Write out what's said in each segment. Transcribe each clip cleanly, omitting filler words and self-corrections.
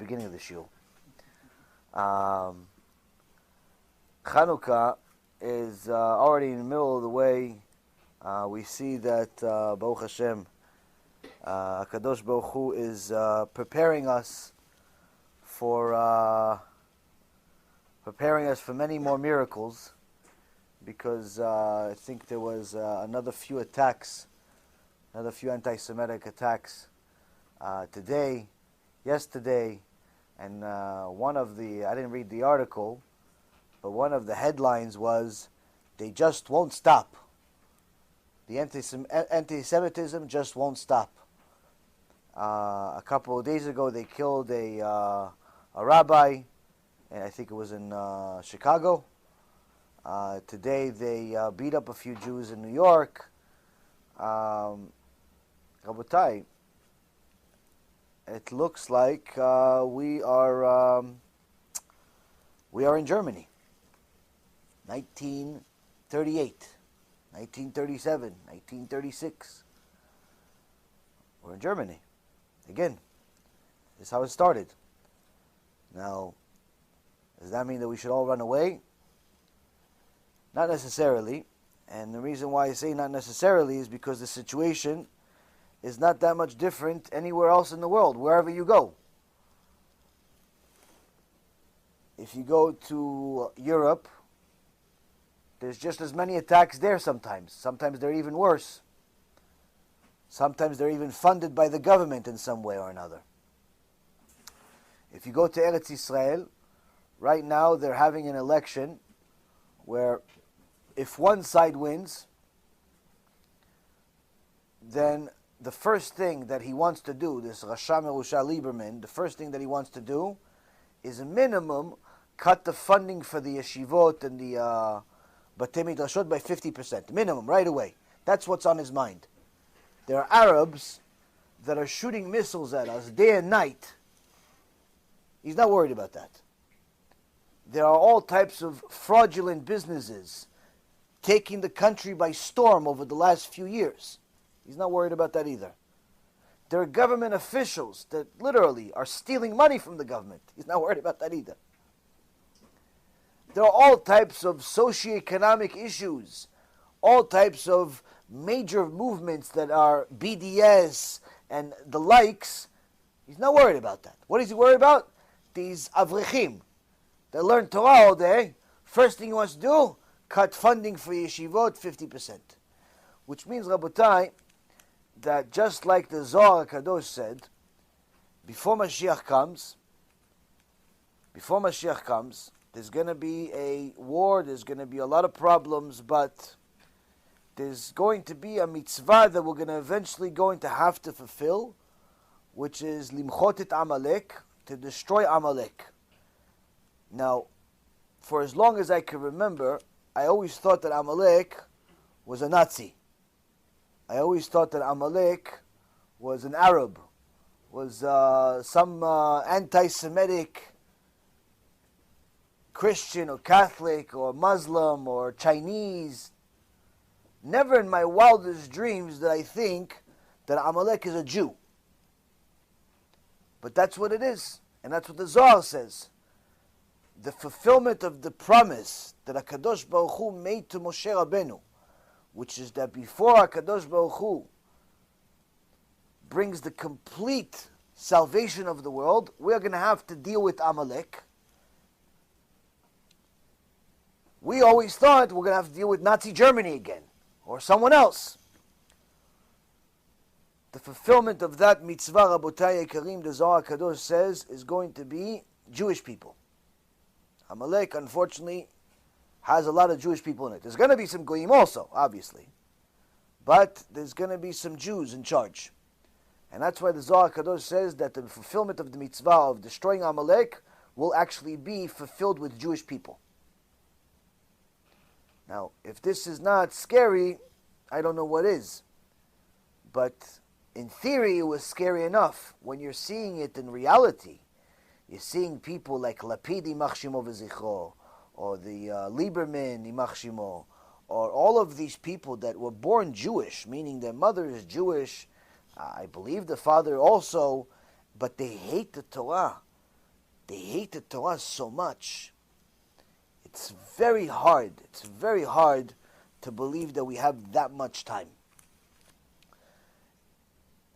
beginning of the shiur. Chanukah is already in the middle of the way. We see that Baruch Hashem, HaKadosh Baruch Hu is preparing us for many more miracles, because I think there was another few anti-Semitic attacks today, yesterday, and one of the, I didn't read the article, but one of the headlines was, they just won't stop. The anti-Semitism just won't stop. A couple of days ago, they killed a rabbi, and I think it was in Chicago. Today, they beat up a few Jews in New York. Rabotai, it looks like we are in Germany. 1938, 1937, 1936. We're in Germany. Again, this is how it started. Now, does that mean that we should all run away? Not necessarily. And the reason why I say not necessarily is because the situation is not that much different anywhere else in the world, wherever you go. If you go to Europe, there's just as many attacks there sometimes. Sometimes they're even worse. Sometimes they're even funded by the government in some way or another. If you go to Eretz Yisrael, right now they're having an election where if one side wins, then the first thing that he wants to do, this Rasha Merusha Lieberman, the first thing that he wants to do is a minimum cut the funding for the yeshivot and the Batei Midrashot by 50%. Minimum, right away. That's what's on his mind. There are Arabs that are shooting missiles at us day and night. He's not worried about that. There are all types of fraudulent businesses taking the country by storm over the last few years. He's not worried about that either. There are government officials that literally are stealing money from the government. He's not worried about that either. There are all types of socioeconomic issues, all types of major movements that are BDS and the likes. He's not worried about that. What is he worried about? These avrechim that learn Torah all day. First thing he wants to do, cut funding for yeshivot 50%. Which means, Rabotai, that just like the Zohar HaKadosh said, before Mashiach comes, there's going to be a war, there's going to be a lot of problems, but there's going to be a mitzvah that we're going to eventually going to have to fulfill, which is limchot et Amalek, to destroy Amalek. Now, for as long as I can remember, I always thought that Amalek was a Nazi. I always thought that Amalek was an Arab, was some anti-Semitic Christian or Catholic or Muslim or Chinese. Never in my wildest dreams did I think that Amalek is a Jew. But that's what it is. And that's what the Zohar says. The fulfillment of the promise that HaKadosh Baruch Hu made to Moshe Rabbeinu, which is that before HaKadosh Baruch Hu brings the complete salvation of the world, we're going to have to deal with Amalek. We always thought we're going to have to deal with Nazi Germany again, or someone else. The fulfillment of that mitzvah, Rabotai Yekarim, the Zohar HaKadosh says, is going to be Jewish people. Amalek, unfortunately, has a lot of Jewish people in it. There's going to be some Goyim also, obviously. But there's going to be some Jews in charge. And that's why the Zohar HaKadosh says that the fulfillment of the mitzvah of destroying Amalek will actually be fulfilled with Jewish people. Now, if this is not scary, I don't know what is. But in theory, it was scary enough. When you're seeing it in reality, you're seeing people like Lapid Yimach Shemo V'Zichro, or the Lieberman Yimach Shemo, or all of these people that were born Jewish, meaning their mother is Jewish, I believe the father also, but they hate the Torah. They hate the Torah so much. It's very hard. It's very hard to believe that we have that much time.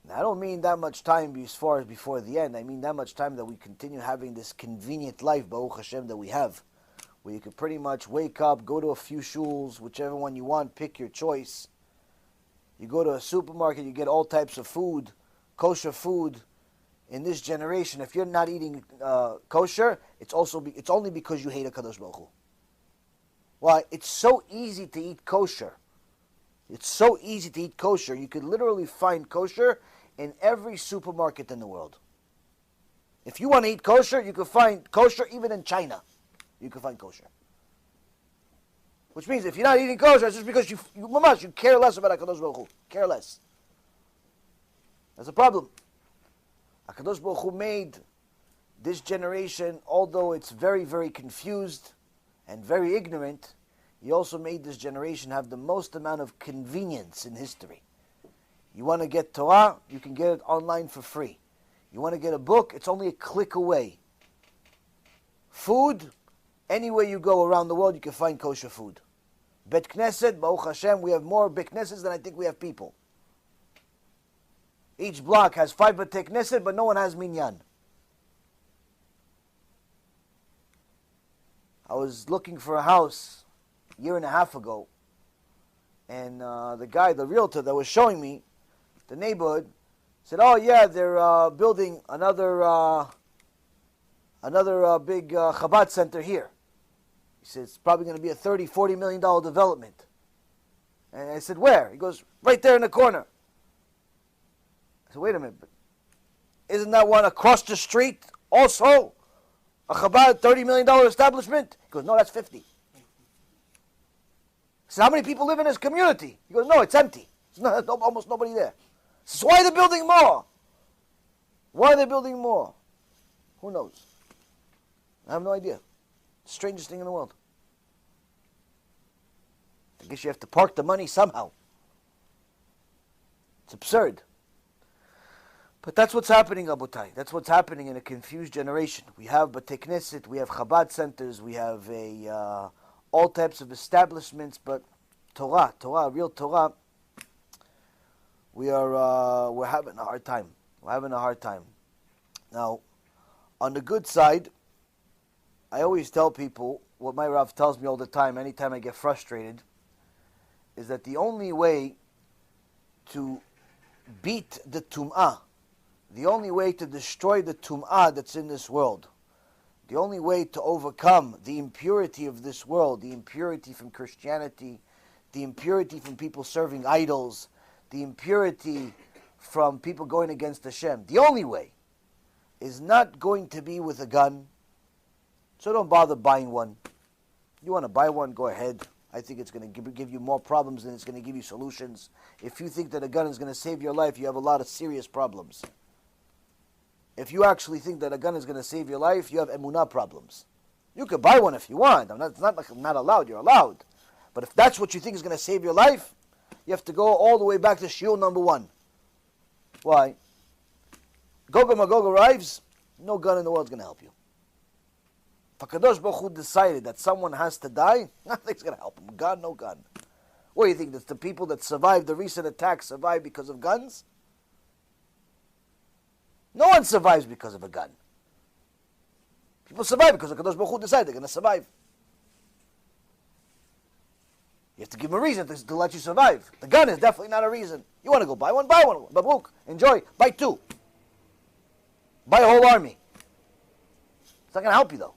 Now, I don't mean that much time as far as before the end. I mean that much time that we continue having this convenient life, Baruch Hashem, that we have, where you can pretty much wake up, go to a few shuls, whichever one you want, pick your choice. You go to a supermarket, you get all types of food, kosher food. In this generation, if you're not eating kosher, it's only because you hate HaKadosh Baruch Hu. Why? It's so easy to eat kosher. It's so easy to eat kosher. You could literally find kosher in every supermarket in the world. If you want to eat kosher, you can find kosher even in China. You can find kosher. Which means if you're not eating kosher, it's just because you care less about HaKadosh Baruch Hu. Care less. That's a problem. HaKadosh Baruch Hu made this generation, although it's very, very confused and very ignorant, He also made this generation have the most amount of convenience in history. You want to get Torah, you can get it online for free. You want to get a book, it's only a click away. Food, anywhere you go around the world, you can find kosher food. Bet Knesset, Baruch Hashem, we have more Bet Knessets than I think we have people. Each block has 5 B'tei Knesset, but no one has minyan. I was looking for a house a year and a half ago, and the realtor that was showing me the neighborhood said, "Oh yeah, they're building another big Chabad center here." He said, "It's probably going to be a $30-40 million development." And I said, "Where?" He goes, "Right there in the corner." I said, "Wait a minute, but isn't that one across the street also a Chabad $30 million establishment?" He goes, "No, that's 50. I said, "How many people live in this community?" He goes, "No, it's empty. There's almost nobody there." So why are they building more? Why are they building more? Who knows? I have no idea. Strangest thing in the world. I guess you have to park the money somehow. It's absurd. But that's what's happening, Abutai. That's what's happening in a confused generation. We have B'tei Knesset, we have Chabad centers, we have all types of establishments, but Torah, real Torah, we're having a hard time. We're having a hard time. Now, on the good side, I always tell people, what my Rav tells me all the time, anytime I get frustrated, is that the only way to beat the Tum'ah, the only way to destroy the Tum'ah that's in this world, the only way to overcome the impurity of this world, the impurity from Christianity, the impurity from people serving idols, the impurity from people going against Hashem, the only way is not going to be with a gun. So don't bother buying one. You want to buy one, go ahead. I think it's going to give you more problems than it's going to give you solutions. If you think that a gun is going to save your life, you have a lot of serious problems. If you actually think that a gun is going to save your life, you have emunah problems. You could buy one if you want. It's not like I'm not allowed. You're allowed. But if that's what you think is going to save your life, you have to go all the way back to shiur number 1. Why? Gog Magog arrives, no gun in the world is going to help you. If HaKadosh Baruch Hu decided that someone has to die, nothing's going to help him. Gun, no gun. What do you think? That the people that survived the recent attacks survived because of guns? No one survives because of a gun. People survive because HaKadosh Baruch Hu decided they're going to survive. You have to give them a reason to let you survive. The gun is definitely not a reason. You want to go buy one, buy one. Baruch, enjoy. Buy 2. Buy a whole army. It's not going to help you though.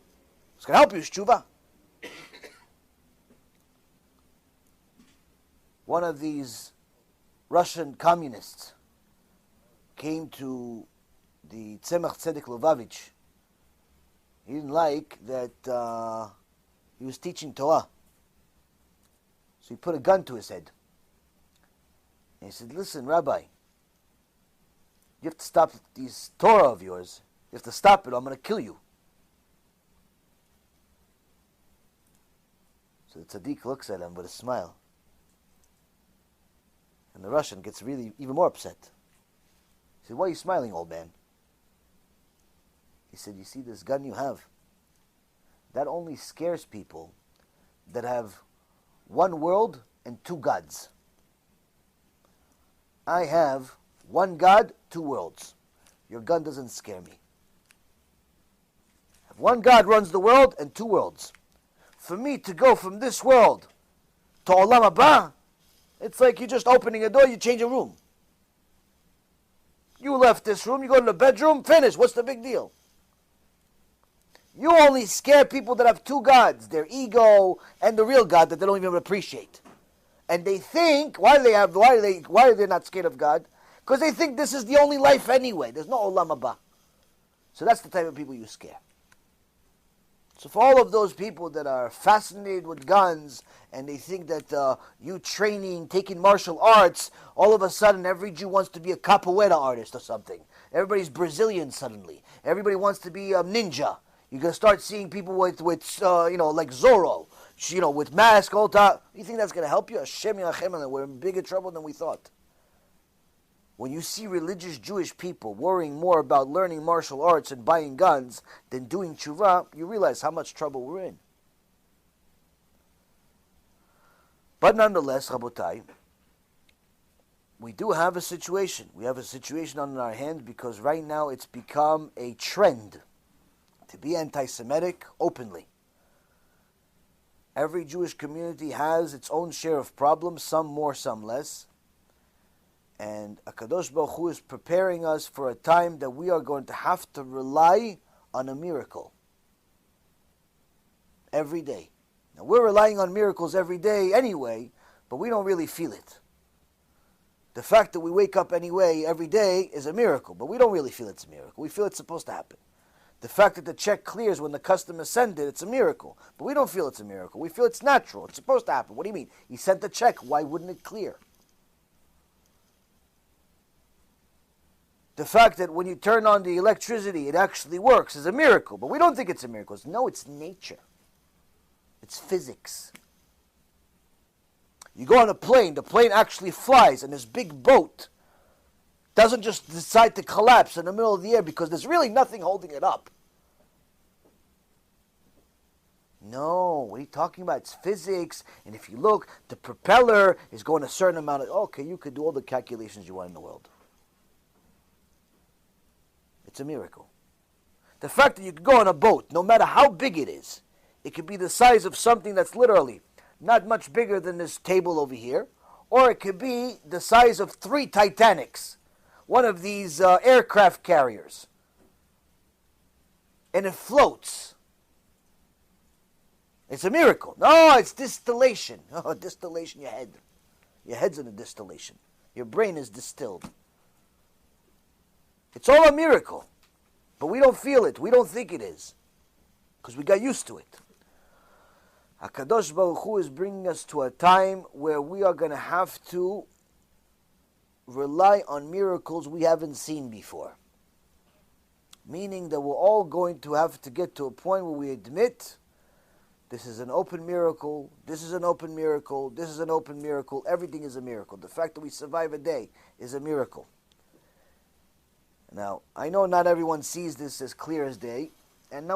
What's going to help you is TeShuva. One of these Russian communists came to the Tzemach Tzedek Lubavitch. He didn't like that he was teaching Torah. So he put a gun to his head. And he said, "Listen, Rabbi, you have to stop these Torah of yours. You have to stop it or I'm going to kill you." So the tzaddik looks at him with a smile. And the Russian gets really even more upset. He said, "Why are you smiling, old man?" He said, you see this gun you have? That only scares people that have one world and two gods. I have one God, two worlds. Your gun doesn't scare me. One God runs the world and two worlds. For me to go from this world to Olam HaBa, it's like you're just opening a door, you change a room. You left this room, you go to the bedroom, finish. What's the big deal? You only scare people that have two gods, their ego and the real God that they don't even appreciate. And they think, why are they not scared of God? Because they think this is the only life anyway. There's no Olam HaBa. So that's the type of people you scare. So for all of those people that are fascinated with guns and they think that you training, taking martial arts, all of a sudden every Jew wants to be a capoeira artist or something. Everybody's Brazilian suddenly. Everybody wants to be a ninja. You're going to start seeing people with like Zorro, with mask all the time. You think that's going to help you? Hashem Yachem, we're in bigger trouble than we thought. When you see religious Jewish people worrying more about learning martial arts and buying guns than doing TeShuva, you realize how much trouble we're in. But nonetheless, Rabotai, we do have a situation. We have a situation on our hands because right now it's become a trend to be anti-Semitic openly. Every Jewish community has its own share of problems, some more, some less. And HaKadosh Baruch Hu is preparing us for a time that we are going to have to rely on a miracle every day. Now, we're relying on miracles every day anyway, but we don't really feel it. The fact that we wake up anyway every day is a miracle, but we don't really feel it's a miracle. We feel it's supposed to happen. The fact that the check clears when the customer sent it, it's a miracle. But we don't feel it's a miracle. We feel it's natural. It's supposed to happen. What do you mean? He sent the check. Why wouldn't it clear? The fact that when you turn on the electricity, it actually works is a miracle. But we don't think it's a miracle. No, it's nature. It's physics. You go on a plane, the plane actually flies, and this big boat doesn't just decide to collapse in the middle of the air because there's really nothing holding it up. No, what are you talking about? It's physics, and if you look, the propeller is going a certain amount of... Okay, you could do all the calculations you want in the world. It's a miracle. The fact that you could go on a boat, no matter how big it is, it could be the size of something that's literally not much bigger than this table over here, or it could be the size of 3 Titanics, one of these aircraft carriers, and it floats. It's a miracle. No, it's distillation. Oh, distillation, your head. Your head's in a distillation. Your brain is distilled. It's all a miracle. But we don't feel it. We don't think it is. Because we got used to it. HaKadosh Baruch Hu is bringing us to a time where we are going to have to rely on miracles we haven't seen before. Meaning that we're all going to have to get to a point where we admit this is an open miracle, this is an open miracle, this is an open miracle, everything is a miracle. The fact that we survive a day is a miracle. Now, I know not everyone sees this as clear as day, and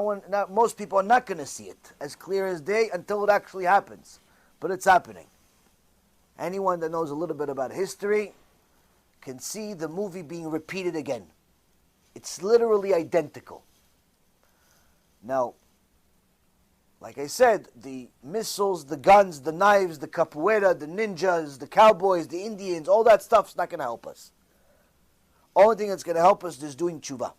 most people are not going to see it as clear as day until it actually happens. But it's happening. Anyone that knows a little bit about history can see the movie being repeated again. It's literally identical. Now, like I said, the missiles, the guns, the knives, the capoeira, the ninjas, the cowboys, the Indians, all that stuff's not going to help us. Only thing that's going to help us is doing TeShuva.